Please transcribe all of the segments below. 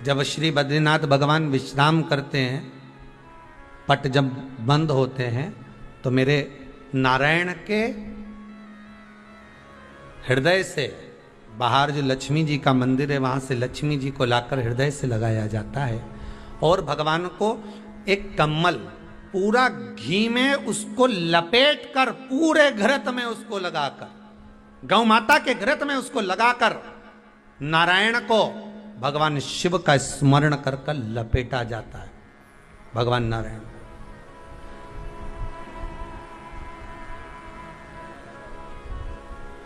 जब श्री बद्रीनाथ भगवान विश्राम करते हैं, पट जब बंद होते हैं, तो मेरे नारायण के हृदय से बाहर जो लक्ष्मी जी का मंदिर है, वहां से लक्ष्मी जी को लाकर हृदय से लगाया जाता है और भगवान को एक कम्मल पूरा घी में उसको लपेट कर, पूरे घृत में उसको लगाकर, गौ माता के घृत में उसको लगाकर नारायण को भगवान शिव का स्मरण कर कर लपेटा जाता है। भगवान नारायण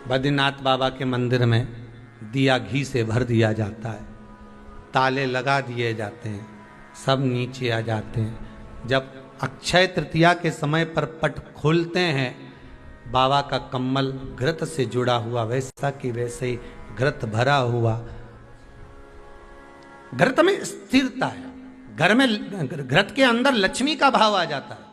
बद्रीनाथ बाबा के मंदिर में दिया घी से भर दिया जाता है, ताले लगा दिए जाते हैं, सब नीचे आ जाते हैं। जब अक्षय तृतीया के समय पर पट खोलते हैं, बाबा का कम्मल घृत से जुड़ा हुआ वैसा कि वैसे ही घृत भरा हुआ, घृत में स्थिरता है, घर में घृत के अंदर लक्ष्मी का भाव आ जाता है।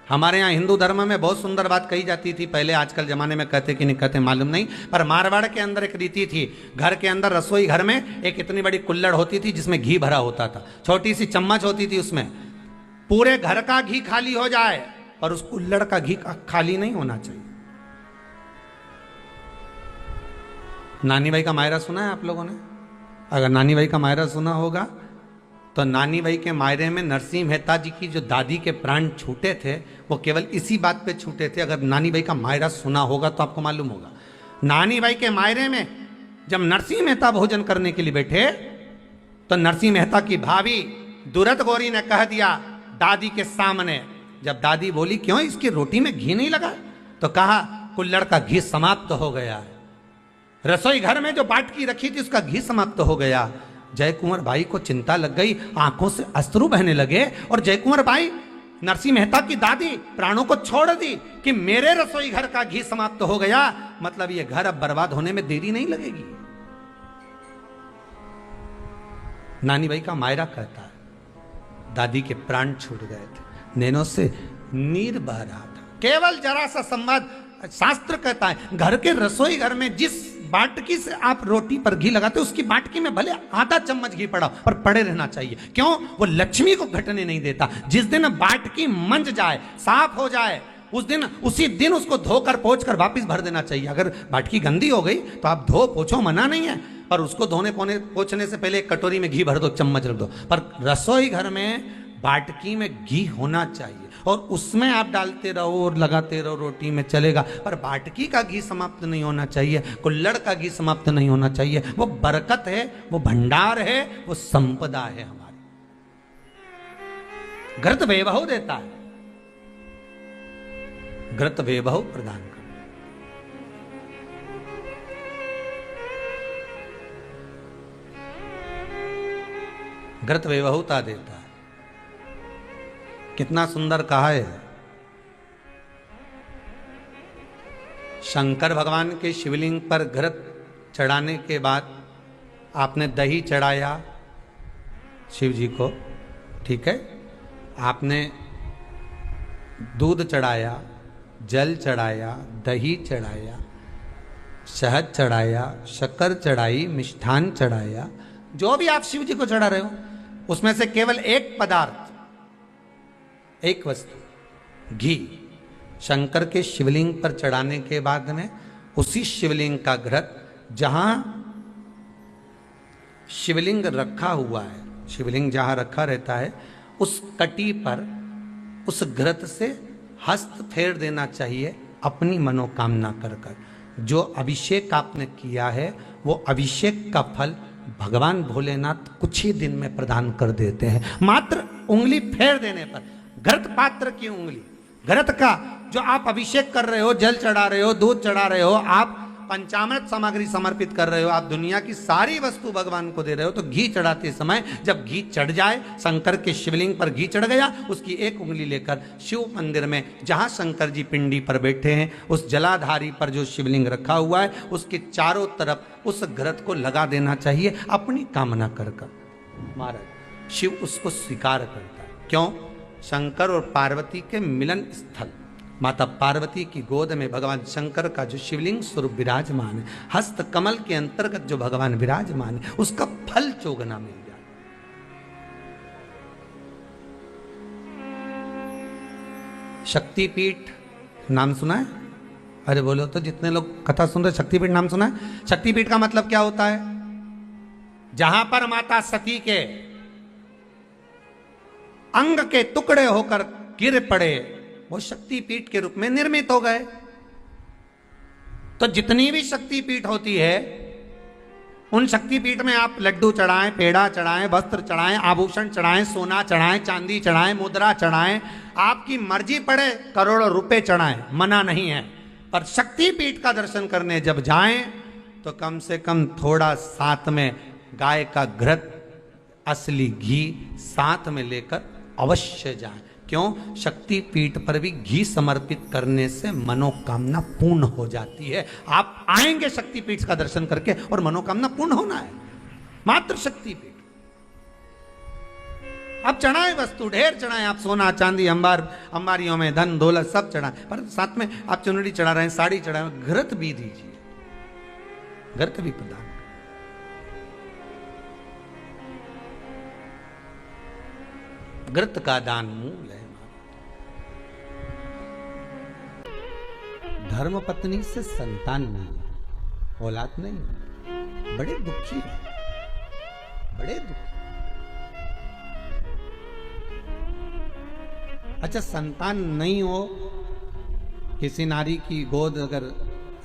हमारे यहाँ हिंदू धर्म में बहुत सुंदर बात कही जाती थी पहले, आजकल जमाने में कहते कि नहीं कहते मालूम नहीं, पर मारवाड़ के अंदर एक रीति थी। घर के अंदर, रसोई घर में एक इतनी बड़ी कुल्हड़ होती थी जिसमें घी भरा होता था, छोटी सी चम्मच होती थी, उसमें पूरे घर का घी खाली हो जाए और उस कुल्हड़ का घी खाली नहीं होना चाहिए। नानी भाई का मायरा सुना है आप लोगों ने? अगर नानी भाई का मायरा सुना होगा तो नानी भाई के मायरे में नरसिंह मेहता जी की जो दादी के प्राण छूटे थे, वो केवल इसी बात पे छूटे थे। अगर नानी भाई का मायरा सुना होगा तो आपको मालूम होगा, नानी भाई के मायरे में जब नरसिंह मेहता भोजन करने के लिए बैठे तो नरसिंह मेहता की भाभी दुरत गौरी ने कह दिया दादी के सामने, जब दादी बोली क्यों इसकी रोटी में घी नहीं लगा, तो कहा कुल्हड़ का घी समाप्त हो गया है, रसोई घर में जो बाटकी रखी थी उसका घी समाप्त हो गया। जय कुंवर भाई को चिंता लग गई, आंखों से अश्रु बहने लगे और जय कुंवर भाई, नरसिंह मेहता की दादी प्राणों को छोड़ दी कि मेरे रसोई घर का घी समाप्त हो गया, मतलब ये घर अब बर्बाद होने में देरी नहीं लगेगी। नानी भाई का मायरा कहता है दादी के प्राण छूट गए थे, नैनों से नीर बह रहा था, केवल जरा सा संवाद। शास्त्र कहता है घर के रसोई घर में जिस बाटकी से आप रोटी पर घी लगाते, उसकी बाटकी में भले आधा चम्मच घी पड़ा पर पड़े रहना चाहिए। क्यों? वो लक्ष्मी को घटने नहीं देता। जिस दिन बाटकी मंज जाए, साफ हो जाए, उसी दिन उसको धोकर पोंछ कर वापस भर देना चाहिए। अगर बाटकी गंदी हो गई तो आप धो पोछो, मना नहीं है, पर उसको धोने पोंछने से पहले एक कटोरी में घी भर दो, चम्मच रख दो। पर रसोई घर में बाटकी में घी होना चाहिए और उसमें आप डालते रहो और लगाते रहो, रोटी में चलेगा, पर बाटकी का घी समाप्त नहीं होना चाहिए, कुल्हड़ का घी समाप्त नहीं होना चाहिए। वो बरकत है, वो भंडार है, वो संपदा है हमारी। घृत वैभव देता है, घृत वैभव प्रदान करता है, घृत वैभवता देता है। कितना सुंदर कहा है। शंकर भगवान के शिवलिंग पर घृत चढ़ाने के बाद आपने दही चढ़ाया शिव जी को, ठीक है, आपने दूध चढ़ाया, जल चढ़ाया, दही चढ़ाया, शहद चढ़ाया, शक्कर चढ़ाई, मिष्ठान चढ़ाया, जो भी आप शिव जी को चढ़ा रहे हो उसमें से केवल एक पदार्थ, एक वस्तु, घी, शंकर के शिवलिंग पर चढ़ाने के बाद में उसी शिवलिंग का घृत, जहां शिवलिंग रखा हुआ है, शिवलिंग जहां रखा रहता है, उस कटी पर उस घृत से हस्त फेर देना चाहिए अपनी मनोकामना कर कर। जो अभिषेक आपने किया है वो अभिषेक का फल भगवान भोलेनाथ कुछ ही दिन में प्रदान कर देते हैं। मात्र उंगली फेर देने पर, घृत पात्र की उंगली, घृत का जो आप अभिषेक कर रहे हो, जल चढ़ा रहे हो, दूध चढ़ा रहे हो, आप पंचामृत सामग्री समर्पित कर रहे हो, आप दुनिया की सारी वस्तु भगवान को दे रहे हो, तो घी चढ़ाते समय जब घी चढ़ जाए, शंकर के शिवलिंग पर घी चढ़ गया, उसकी एक उंगली लेकर शिव मंदिर में जहां शंकर जी पिंडी पर बैठे हैं, उस जलाधारी पर जो शिवलिंग रखा हुआ है, उसके चारों तरफ उस घृत को लगा देना चाहिए अपनी कामना कर कर। महाराज शिव उसको स्वीकार करता है। क्यों? शंकर और पार्वती के मिलन स्थल, माता पार्वती की गोद में भगवान शंकर का जो शिवलिंग स्वरूप विराजमान है, हस्त कमल के अंतर्गत जो भगवान विराजमान है, उसका फल चोगना मिल जाए। शक्तिपीठ नाम सुना है? अरे बोलो तो, जितने लोग कथा सुन रहे, शक्तिपीठ नाम सुना है? शक्तिपीठ का मतलब क्या होता है? जहां पर माता सती के अंग के टुकड़े होकर गिर पड़े, वो शक्तिपीठ के रूप में निर्मित हो गए। तो जितनी भी शक्तिपीठ होती है, उन शक्तिपीठ में आप लड्डू चढ़ाएं, पेड़ा चढ़ाएं, वस्त्र चढ़ाएं, आभूषण चढ़ाएं, सोना चढ़ाएं, चांदी चढ़ाएं, मुद्रा चढ़ाएं, आपकी मर्जी पड़े करोड़ों रुपए चढ़ाएं, मना नहीं है। पर शक्तिपीठ का दर्शन करने जब जाएं तो कम से कम थोड़ा साथ में गाय का घृत, असली घी साथ में लेकर अवश्य जाएं। क्यों? शक्तिपीठ पर भी घी समर्पित करने से मनोकामना पूर्ण हो जाती है। आप आएंगे शक्तिपीठ का दर्शन करके और मनोकामना पूर्ण होना है, मात्र शक्तिपीठ। आप चढ़ाएं वस्तु, ढेर चढ़ाएं, आप सोना चांदी अंबारियों में धन दौलत सब चढ़ाएं, पर साथ में आप चुनरी चढ़ा रहे हैं, साड़ी चढ़ा रहे हैं, घृत भी दीजिए, घृत भी प्रदान। घृत का दान मूल है। धर्म पत्नी से संतान नहीं, औलाद नहीं, बड़े दुखी है, बड़े दुखी। अच्छा, संतान नहीं हो, किसी नारी की गोद अगर,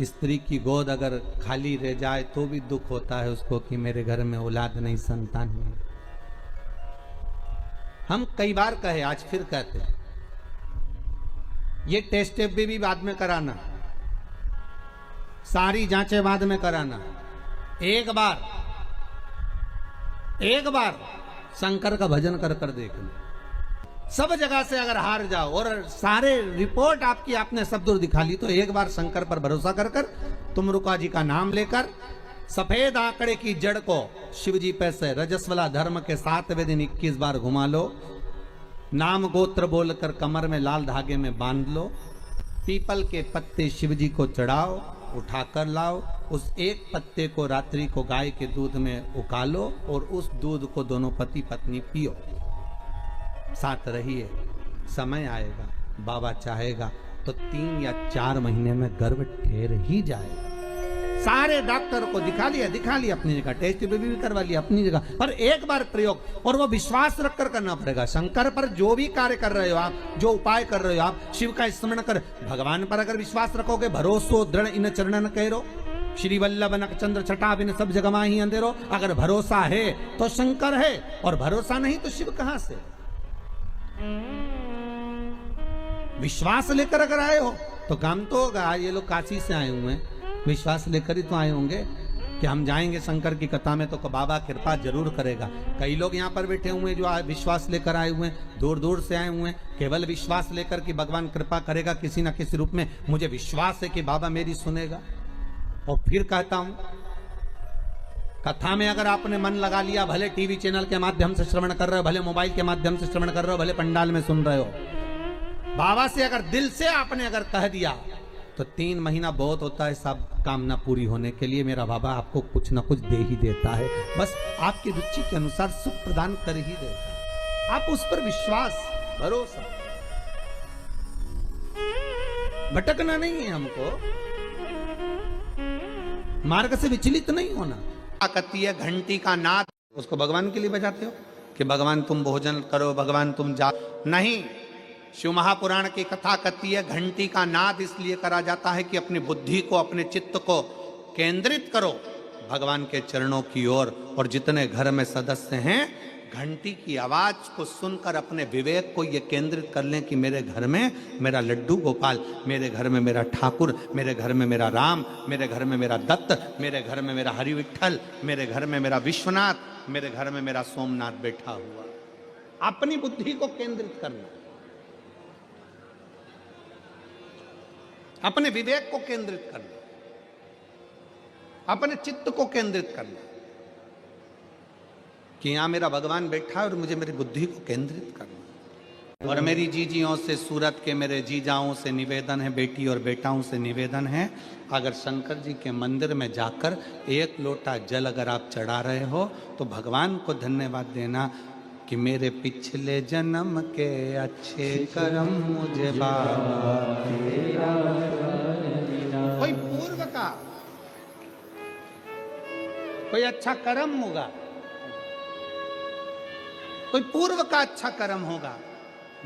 स्त्री की गोद अगर खाली रह जाए तो भी दुख होता है उसको कि मेरे घर में औलाद नहीं, संतान नहीं। हम कई बार कहे, आज फिर कहते हैं, ये टेस्ट भी बाद में कराना, सारी जांचें बाद में कराना। एक बार शंकर का भजन कर कर देखना। सब जगह से अगर हार जाओ और सारे रिपोर्ट आपकी आपने सब दूर दिखा ली, तो एक बार शंकर पर भरोसा कर कर तुम रुका जी का नाम लेकर सफेद आंकड़े की जड़ को शिवजी पे से रजस्वला धर्म के 7वें दिन 21 बार घुमा लो। नाम गोत्र बोलकर कमर में लाल धागे में बांध लो। पीपल के पत्ते शिवजी को चढ़ाओ, उठाकर लाओ। उस एक पत्ते को रात्रि को गाय के दूध में उकालो और उस दूध को दोनों पति पत्नी पियो। साथ रहिए, समय आएगा, बाबा चाहेगा तो 3 या 4 महीने में गर्भ ठहर ही जाएगा। सारे डॉक्टर को दिखा लिया अपनी जगह, टेस्ट भी करवा लिया अपनी जगह, पर एक बार प्रयोग, और वो विश्वास रखकर करना पड़ेगा। शंकर पर जो भी कार्य कर रहे हो आप, जो उपाय कर रहे हो आप, शिव का स्मरण कर, भगवान पर अगर विश्वास रखोगे, भरोसो दृढ़ इन चरणन करो, श्री वल्लभ नख चंद्र छटा बिन सब जगमा ही अंधेरो। अगर भरोसा है तो शंकर है, और भरोसा नहीं तो शिव कहां से। विश्वास लेकर अगर आए हो तो काम तो होगा। ये लोग काशी से आए हुए हैं, विश्वास लेकर ही तो आए होंगे कि हम जाएंगे शंकर की कथा में तो बाबा कृपा जरूर करेगा। कई लोग यहाँ पर बैठे हुए हैं जो विश्वास लेकर आए हुए हैं, दूर दूर से आए हुए हैं, केवल विश्वास लेकर कि भगवान कृपा करेगा किसी न किसी रूप में, मुझे विश्वास है कि बाबा मेरी सुनेगा। और फिर कहता हूं, कथा में अगर आपने मन लगा लिया, भले टीवी चैनल के माध्यम से श्रवण कर रहे हो, भले मोबाइल के माध्यम से श्रवण कर रहे हो, भले पंडाल में सुन रहे हो, बाबा से अगर दिल से आपने अगर कह दिया तो 3 महीना बहुत होता है सब कामना पूरी होने के लिए। मेरा बाबा आपको कुछ ना कुछ दे ही देता है, बस आपकी रुचि के अनुसार सुख प्रदान कर ही देता है। आप उस पर विश्वास, भरोसा, भटकना नहीं है हमको, मार्ग से विचलित नहीं होना। कहती है घंटी का नाद, उसको भगवान के लिए बजाते हो कि भगवान तुम भोजन करो, भगवान तुम जा, नहीं। शिव महापुराण की कथा कहती है घंटी का नाद इसलिए करा जाता है कि अपनी बुद्धि को, अपने चित्त को केंद्रित करो भगवान के चरणों की ओर। और जितने घर में सदस्य हैं, घंटी की आवाज को सुनकर अपने विवेक को ये केंद्रित कर लें कि मेरे घर में मेरा लड्डू गोपाल, मेरे घर में मेरा ठाकुर, मेरे घर में मेरा राम, मेरे घर में मेरा दत्त, मेरे घर में मेरा हरि विठल, मेरे घर में मेरा विश्वनाथ, मेरे घर में मेरा सोमनाथ बैठा हुआ। अपनी बुद्धि को केंद्रित करना, अपने विवेक को केंद्रित करना, अपने चित्त को केंद्रित करना कि यहां मेरा भगवान बैठा है और मुझे मेरी बुद्धि को केंद्रित करना। और मेरी जीजियों से, सूरत के मेरे जीजाओं से निवेदन है, बेटी और बेटाओं से निवेदन है, अगर शंकर जी के मंदिर में जाकर एक लोटा जल अगर आप चढ़ा रहे हो तो भगवान को धन्यवाद देना कि मेरे पिछले जन्म के अच्छे कर्म मुझे बाबा तेरा। कोई पूर्व का कोई अच्छा कर्म होगा, कोई पूर्व का अच्छा कर्म होगा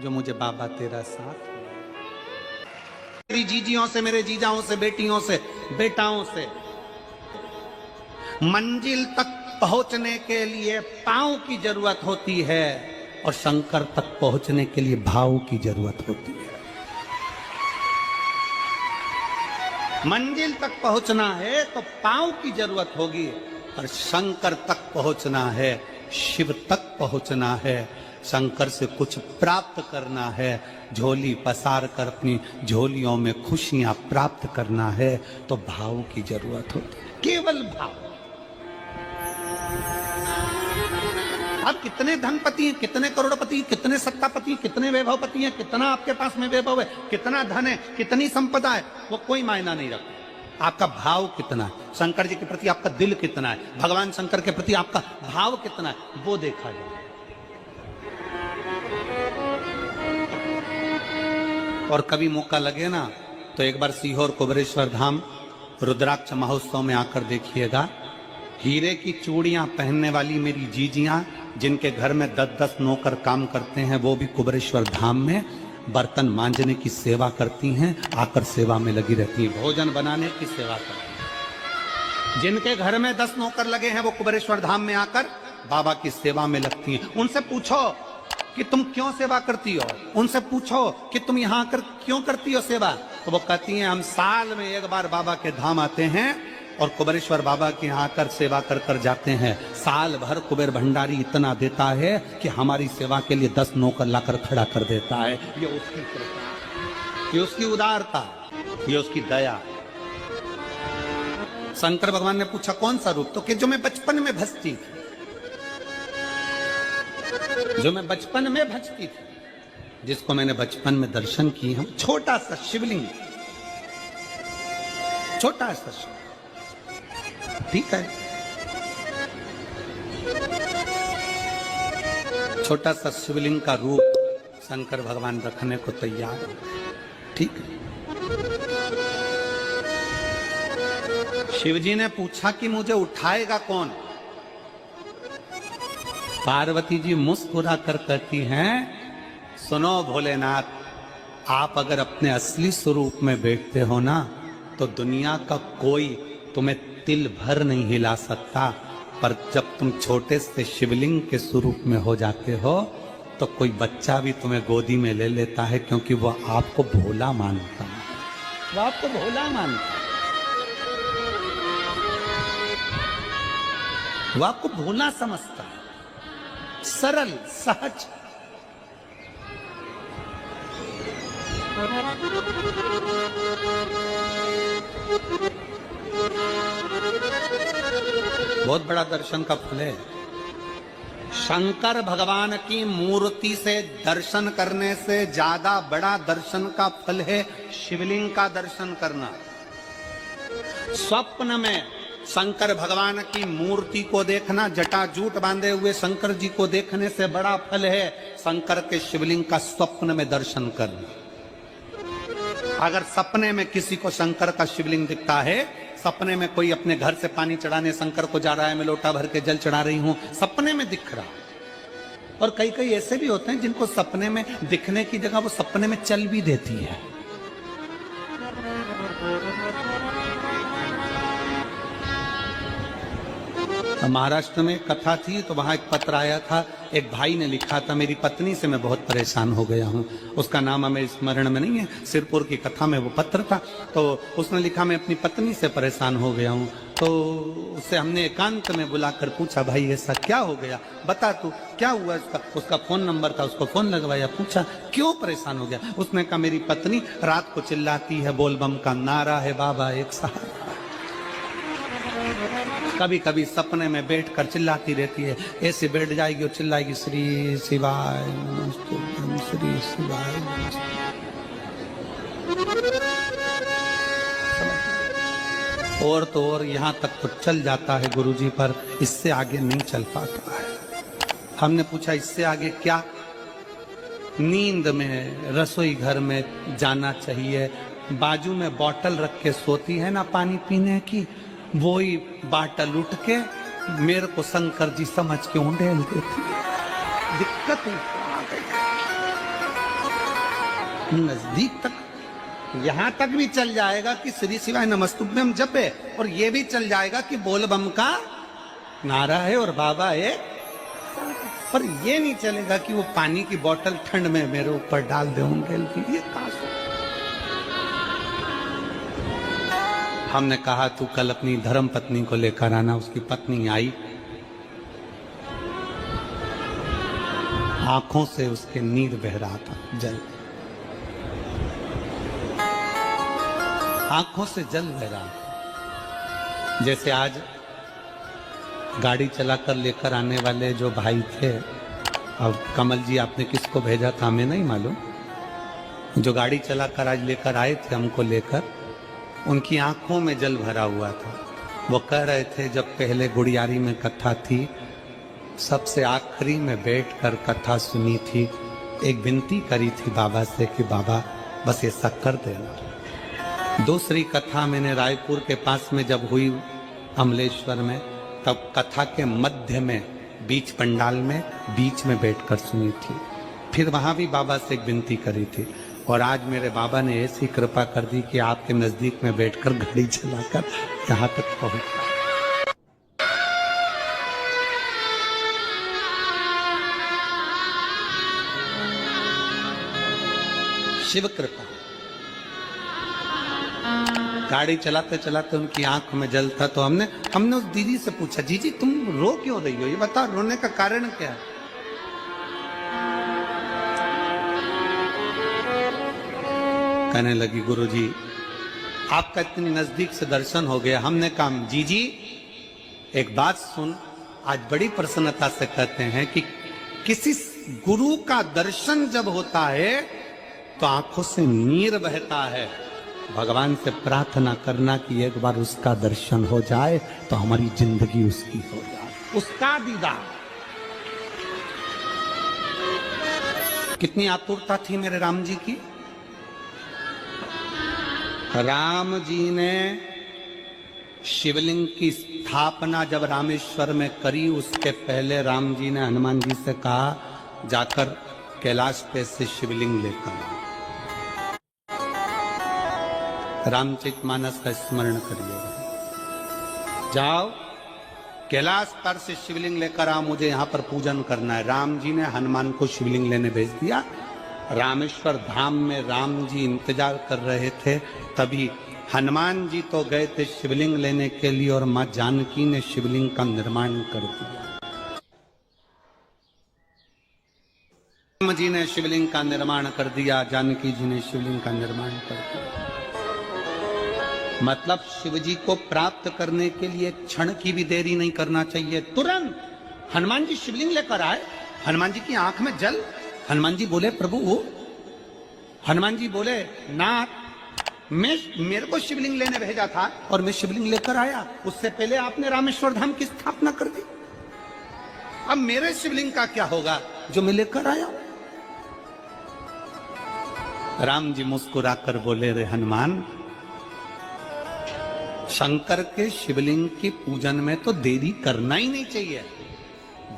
जो मुझे बाबा तेरा साथ। मेरी जीजियों से, मेरे जीजाओं से, बेटियों से, बेटाओं से, मंजिल तक पहुंचने के लिए पांव की जरूरत होती है और शंकर तक पहुंचने के लिए भाव की जरूरत होती है। मंजिल तक पहुंचना है तो पांव की जरूरत होगी और शंकर तक पहुंचना है, शिव तक पहुंचना है, शंकर से कुछ प्राप्त करना है, झोली पसार कर अपनी झोलियों में खुशियां प्राप्त करना है तो भाव की जरूरत होती है, केवल भाव। आप कितने धनपति हैं, कितने करोड़पति, कितने सत्तापति, कितने वैभवपति हैं, कितना आपके पास में वैभव है, कितना धन है, कितनी संपदा है, वो कोई मायना नहीं रखता। आपका भाव कितना है, शंकर जी के प्रति आपका दिल कितना है, भगवान शंकर के प्रति आपका भाव कितना है, वो देखा जाए। और कभी मौका लगे ना तो एक बार सीहोर कुबेरेश्वर धाम रुद्राक्ष महोत्सव में आकर देखिएगा। हीरे की चूड़ियां पहनने वाली मेरी जीजियां जिनके घर में 10-10 नौकर काम करते हैं, वो भी कुबेरेश्वर धाम में बर्तन मांजने की सेवा करती हैं, आकर सेवा में लगी रहती हैं, भोजन बनाने की सेवा करती हैं। जिनके घर में 10 नौकर लगे हैं वो कुबेरेश्वर धाम में आकर बाबा की सेवा में लगती हैं। उनसे पूछो कि तुम क्यों सेवा करती हो, उनसे पूछो कि तुम यहाँ आकर क्यों करती हो सेवा, तो वो कहती हैं हम साल में एक बार बाबा के धाम आते हैं और कुबेरेश्वर बाबा के यहाँ आकर सेवा कर कर जाते हैं। साल भर कुबेर भंडारी इतना देता है कि हमारी सेवा के लिए 10 नौकर लाकर खड़ा कर देता है। ये उसकी कृपा, ये उसकी उदारता, ये उसकी दया। शंकर भगवान ने पूछा कौन सा रूप, तो कि जो मैं बचपन में भजती थी, जो मैं बचपन में भजती थी, जिसको मैंने बचपन में दर्शन किए हम, छोटा सा शिवलिंग, छोटा सा शिवलिंग, ठीक है, छोटा सा शिवलिंग का रूप शंकर भगवान रखने को तैयार है, ठीक है। शिवजी ने पूछा कि मुझे उठाएगा कौन। पार्वती जी मुस्कुरा कर कहती हैं सुनो भोलेनाथ, आप अगर अपने असली स्वरूप में बैठते हो ना तो दुनिया का कोई तुम्हें तिल भर नहीं हिला सकता, पर जब तुम छोटे से शिवलिंग के स्वरूप में हो जाते हो तो कोई बच्चा भी तुम्हें गोदी में ले लेता है, क्योंकि वह आपको भोला मानता है, वह आपको भोला मानता है, वह आपको भोला समझता है, सरल सहज। बहुत बड़ा दर्शन का फल है। शंकर भगवान की मूर्ति से दर्शन करने से ज्यादा बड़ा दर्शन का फल है शिवलिंग का दर्शन करना। स्वप्न में शंकर भगवान की मूर्ति को देखना, जटाजूट बांधे हुए शंकर जी को देखने से बड़ा फल है शंकर के शिवलिंग का स्वप्न में दर्शन करना। अगर सपने में किसी को शंकर का शिवलिंग दिखता है, सपने में कोई अपने घर से पानी चढ़ाने शंकर को जा रहा है, मैं लोटा भर के जल चढ़ा रही हूं, सपने में दिख रहा। और कई कई ऐसे भी होते हैं जिनको सपने में दिखने की जगह वो सपने में चल भी देती है। महाराष्ट्र में कथा थी तो वहां एक पत्र आया था, एक भाई ने लिखा था मेरी पत्नी से मैं बहुत परेशान हो गया हूं, उसका नाम हमें स्मरण में नहीं है, सिरपुर की कथा में वो पत्र था। तो उसने लिखा मैं अपनी पत्नी से परेशान हो गया हूं। तो उससे हमने एकांत में बुलाकर पूछा भाई ऐसा क्या हो गया, बता तू क्या हुआ। उसका फोन नंबर था, उसको फोन लगवाया, पूछा क्यों परेशान हो गया। उसने कहा मेरी पत्नी रात को चिल्लाती है बोलबम का नारा है बाबा एक सहारा। कभी कभी सपने में बैठकर चिल्लाती रहती है, ऐसे बैठ जाएगी और चिल्लाएगी श्री शिवाय नमस्तुभ्यं, श्री शिवाय नमस्तुभ्यं। और तो और यहाँ तक तो चल जाता है गुरुजी, पर इससे आगे नहीं चल पाता है। हमने पूछा इससे आगे क्या? नींद में रसोई घर में जाना चाहिए, बाजू में बोतल रख के सोती है ना पानी पीने की, वही बाटल उठ के मेरे को शंकर जी समझ के उंडेल देती है। दिक्कत नजदीक तक, यहां तक भी चल जाएगा कि श्री शिवाय नमस्तुभ्यं जप है, और ये भी चल जाएगा कि बोल बम का नारा है और बाबा है, पर ये नहीं चलेगा कि वो पानी की बोतल ठंड में मेरे ऊपर डाल दे उंडेल की। ये कहां से? हमने कहा तू कल अपनी धर्म पत्नी को लेकर आना। उसकी पत्नी आई, आंखों से उसके नीर बह रहा था, जल, आंखों से जल बह रहा था। जैसे आज गाड़ी चलाकर लेकर आने वाले जो भाई थे, अब कमल जी आपने किसको भेजा था हमें नहीं मालूम, जो गाड़ी चलाकर आज लेकर आए थे हमको लेकर, उनकी आंखों में जल भरा हुआ था। वो कह रहे थे जब पहले गुड़ियारी में कथा थी, सबसे आखिरी में बैठकर कथा सुनी थी, एक विनती करी थी बाबा से कि बाबा बस ऐसा कर देना। दूसरी कथा मैंने रायपुर के पास में जब हुई अमलेश्वर में, तब कथा के मध्य में बीच पंडाल में बीच में बैठकर सुनी थी। फिर वहां भी बाबा से एक विनती करी थी, और आज मेरे बाबा ने ऐसी कृपा कर दी कि आपके नजदीक में बैठकर गाड़ी चलाकर यहाँ तक पहुंचा। शिव कृपा। गाड़ी चलाते चलाते उनकी आंख में जल था, तो हमने उस दीदी से पूछा, जीजी तुम रो क्यों रही हो, ये बताओ रोने का कारण क्या है? कहने लगी गुरुजी आपका इतनी नजदीक से दर्शन हो गया। हमने कहा जीजी एक बात सुन, आज बड़ी प्रसन्नता से कहते हैं कि किसी गुरु का दर्शन जब होता है तो आंखों से नीर बहता है। भगवान से प्रार्थना करना कि एक बार उसका दर्शन हो जाए तो हमारी जिंदगी उसकी हो जाए, उसका दीदार। कितनी आतुरता थी मेरे राम जी की। राम जी ने शिवलिंग की स्थापना जब रामेश्वर में करी, उसके पहले राम जी ने हनुमान जी से कहा जाकर कैलाश पे से शिवलिंग लेकर आओ। रामचरितमानस का स्मरण करिएगा, जाओ कैलाश पर से शिवलिंग लेकर आओ, मुझे यहाँ पर पूजन करना है। राम जी ने हनुमान को शिवलिंग लेने भेज दिया। रामेश्वर धाम में राम जी इंतजार कर रहे थे, तभी हनुमान जी तो गए थे शिवलिंग लेने के लिए, और मां जानकी ने शिवलिंग का निर्माण कर दिया। राम जी ने शिवलिंग का निर्माण कर दिया, जानकी जी ने शिवलिंग का निर्माण कर दिया। मतलब शिव जी को प्राप्त करने के लिए क्षण की भी देरी नहीं करना चाहिए। तुरंत हनुमान जी शिवलिंग लेकर आए, हनुमान जी की आंख में जल। हनुमान जी बोले प्रभु, हनुमान जी बोले नाथ मेरे को शिवलिंग लेने भेजा था और मैं शिवलिंग लेकर आया, उससे पहले आपने रामेश्वर धाम की स्थापना कर दी। अब मेरे शिवलिंग का क्या होगा जो मैं लेकर आया? राम जी मुस्कुराकर बोले, रे हनुमान, शंकर के शिवलिंग की पूजन में तो देरी करना ही नहीं चाहिए।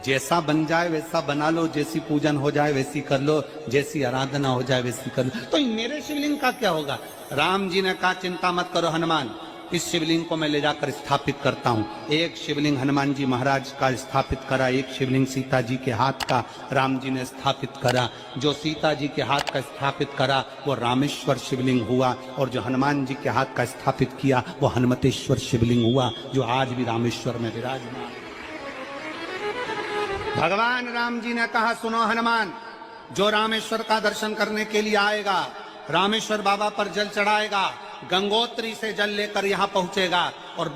जैसा बन जाए वैसा बना लो, जैसी पूजन हो जाए वैसी कर लो, जैसी आराधना हो जाए वैसी कर लो। तो मेरे शिवलिंग का क्या होगा? राम जी ने कहा चिंता मत करो हनुमान, इस शिवलिंग को मैं ले जाकर स्थापित करता हूँ। एक शिवलिंग हनुमान जी महाराज का स्थापित करा, एक शिवलिंग सीता जी के हाथ का राम जी ने स्थापित करा। जो सीता जी के हाथ का स्थापित करा वो रामेश्वर शिवलिंग हुआ, और जो हनुमान जी के हाथ का स्थापित किया वो हनुमतेश्वर शिवलिंग हुआ, जो आज भी रामेश्वर में विराजमान। भगवान राम जी ने कहा सुनो हनुमान, जो रामेश्वर का दर्शन करने के लिए आएगा, रामेश्वर बाबा पर जल चढ़ाएगा, गंगोत्री से जल लेकर यहां पहुंचेगा और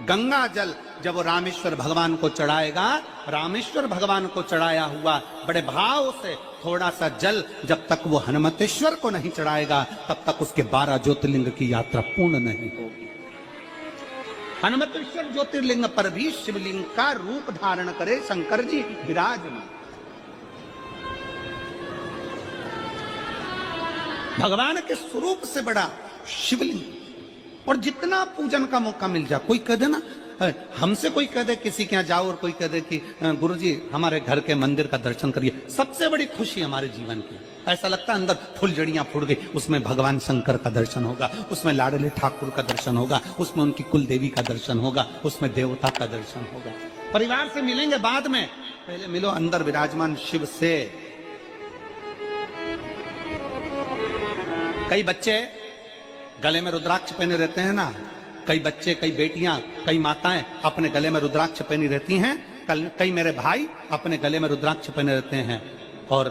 गंगा जल जब वो रामेश्वर भगवान को चढ़ाएगा, रामेश्वर भगवान को चढ़ाया हुआ बड़े भाव से थोड़ा सा जल जब तक वो हनुमतेश्वर को नहीं चढ़ाएगा तब तक उसके 12 ज्योतिर्लिंग की यात्रा पूर्ण नहीं होगी। हनुमतेश्वर ज्योतिर्लिंग पर भी शिवलिंग का रूप धारण करे शंकर जी विराजमान। भगवान के स्वरूप से बड़ा शिवलिंग, और जितना पूजन का मौका मिल जाए, कोई कह दे ना, हमसे कोई कह दे किसी के यहाँ जाओ और कोई कह दे कि गुरुजी हमारे घर के मंदिर का दर्शन करिए, सबसे बड़ी खुशी हमारे जीवन की। ऐसा लगता है अंदर फुलझड़ियां फूट गई, उसमें भगवान शंकर का दर्शन होगा, उसमें लाडले ठाकुर का दर्शन होगा, उसमें उनकी कुल देवी का दर्शन होगा, उसमें देवता का दर्शन होगा। परिवार से मिलेंगे बाद में, पहले मिलो अंदर विराजमान शिव से। कई बच्चे गले में रुद्राक्ष पहने रहते हैं ना, कई बच्चे, कई बेटियां, कई माताएं अपने गले में रुद्राक्ष पहनी रहती हैं, कई मेरे भाई अपने गले में रुद्राक्ष पहने रहते हैं। और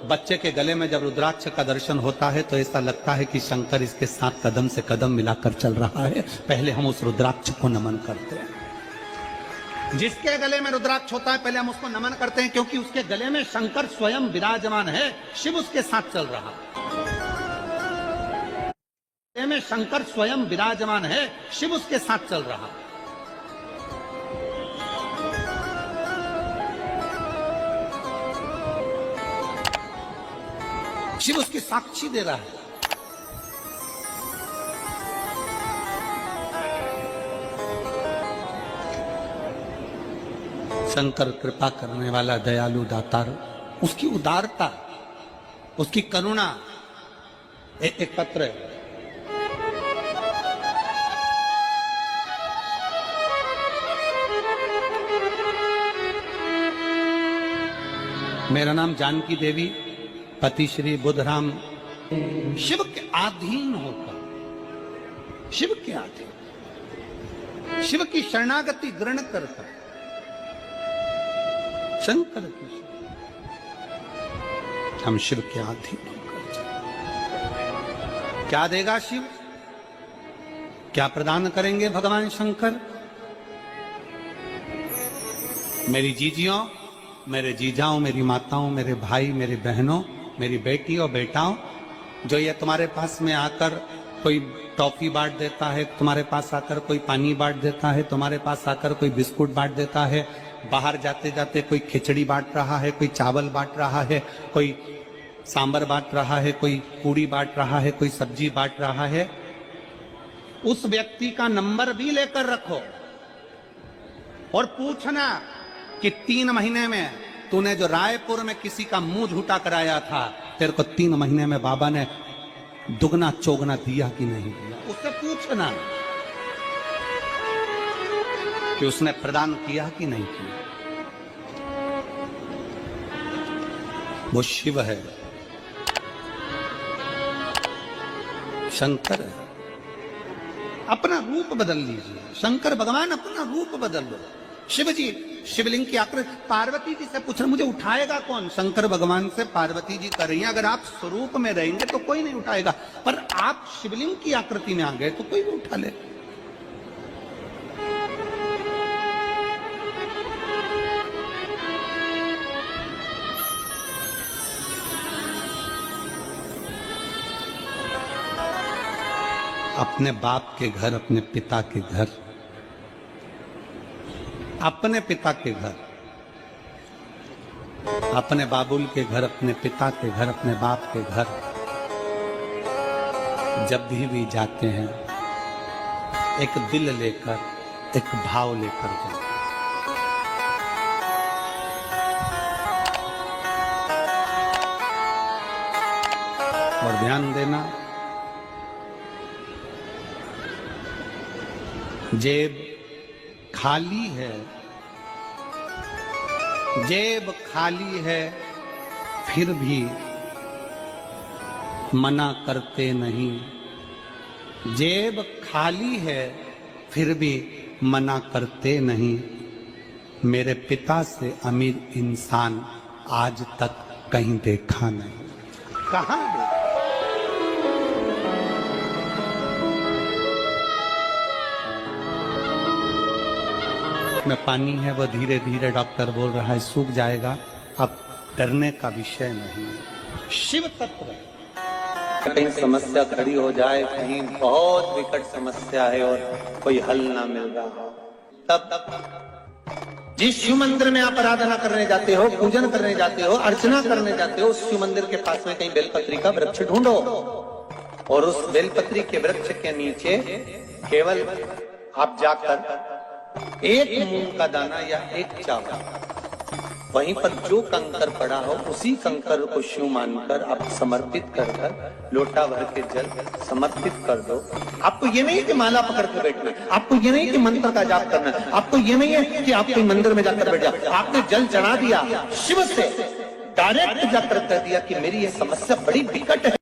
बच्चे के गले में जब रुद्राक्ष का दर्शन होता है तो ऐसा लगता है कि शंकर इसके साथ कदम से कदम मिलाकर चल रहा है। पहले हम उस रुद्राक्ष को नमन करते हैं। जिसके गले में रुद्राक्ष होता है पहले हम उसको नमन करते हैं, क्योंकि उसके गले में शंकर स्वयं विराजमान है, शिव उसके साथ चल रहा है। में शंकर स्वयं विराजमान है, शिव उसके साथ चल रहा। शिव उसकी साक्षी दे रहा है। शंकर कृपा करने वाला दयालु दातार, उसकी उदारता, उसकी करुणा। एक पत्र है, मेरा नाम जानकी देवी, पति श्री बुद्धराम। शिव के अधीन होकर, शिव के अधीन, शिव की शरणागति ग्रहण करता शंकर की, हम शिव के अधीन होकर क्या देगा शिव, क्या प्रदान करेंगे भगवान शंकर। मेरी जीजियों, मेरे जीजाओं, मेरी माताओं, मेरे भाई, मेरी बहनों, मेरी बेटी और बेटाओं, जो ये तुम्हारे पास में आकर कोई टॉफी बांट देता है, तुम्हारे पास आकर कोई पानी बांट देता है, तुम्हारे पास आकर कोई बिस्कुट बांट देता है, बाहर जाते जाते कोई खिचड़ी बांट रहा है, कोई चावल बांट रहा है, कोई सांबर बांट रहा है, कोई पूड़ी बांट रहा है, कोई सब्जी बांट रहा है, उस व्यक्ति का नंबर भी लेकर रखो और पूछना कि 3 महीने में तूने जो रायपुर में किसी का मुंह झूठा कराया था, तेरे को 3 महीने में बाबा ने दुगना चौगना दिया कि नहीं दिया। उससे पूछना कि उसने प्रदान किया कि नहीं किया। वो शिव है, शंकर है। अपना रूप बदल लीजिए, शंकर भगवान अपना रूप बदल लो। शिव जी शिवलिंग की आकृति, पार्वती जी से पूछ रहे मुझे उठाएगा कौन, शंकर भगवान से पार्वती जी कर रही हैं। अगर आप स्वरूप में रहेंगे तो कोई नहीं उठाएगा, पर आप शिवलिंग की आकृति में आ गए तो कोई भी उठा ले। अपने बाप के घर, अपने पिता के घर, अपने पिता के घर, अपने बाबुल के घर, अपने पिता के घर, अपने बाप के घर जब भी जाते हैं एक दिल लेकर, एक भाव लेकर जाते हैं। और ध्यान देना, जेब खाली है, जेब खाली है फिर भी मना करते नहीं, जेब खाली है फिर भी मना करते नहीं। मेरे पिता से अमीर इंसान आज तक कहीं देखा नहीं। कहां देखा? उसमें पानी है, वो धीरे धीरे डॉक्टर बोल रहा है सूख जाएगा। अब डरने का विषय नहीं, शिव तत्व। कहीं समस्या खड़ी हो जाए, कहीं बहुत विकट समस्या है और कोई हल ना मिल रहा हो, तब जिस शिव मंदिर में आप आराधना करने जाते हो, पूजन करने जाते हो, अर्चना करने जाते हो, उस शिव मंदिर के पास में कहीं बेलपत्री का वृक्ष ढूंढो और उस बेलपत्री के वृक्ष के नीचे केवल आप जाकर एक मूंग का दाना या एक चावल, वहीं पर जो कंकर पड़ा हो उसी कंकर को शिव मानकर आप समर्पित कर लोटा भर के जल समर्पित कर दो। आपको ये नहीं कि माला पकड़ के बैठना, आपको ये नहीं कि मंत्र का जाप करना, आपको ये नहीं है कि आप कोई मंदिर में जाकर बैठ जाओ। आपने जल चढ़ा दिया, शिव से डायरेक्ट जाकर कह दिया कि मेरी ये समस्या बड़ी विकट है।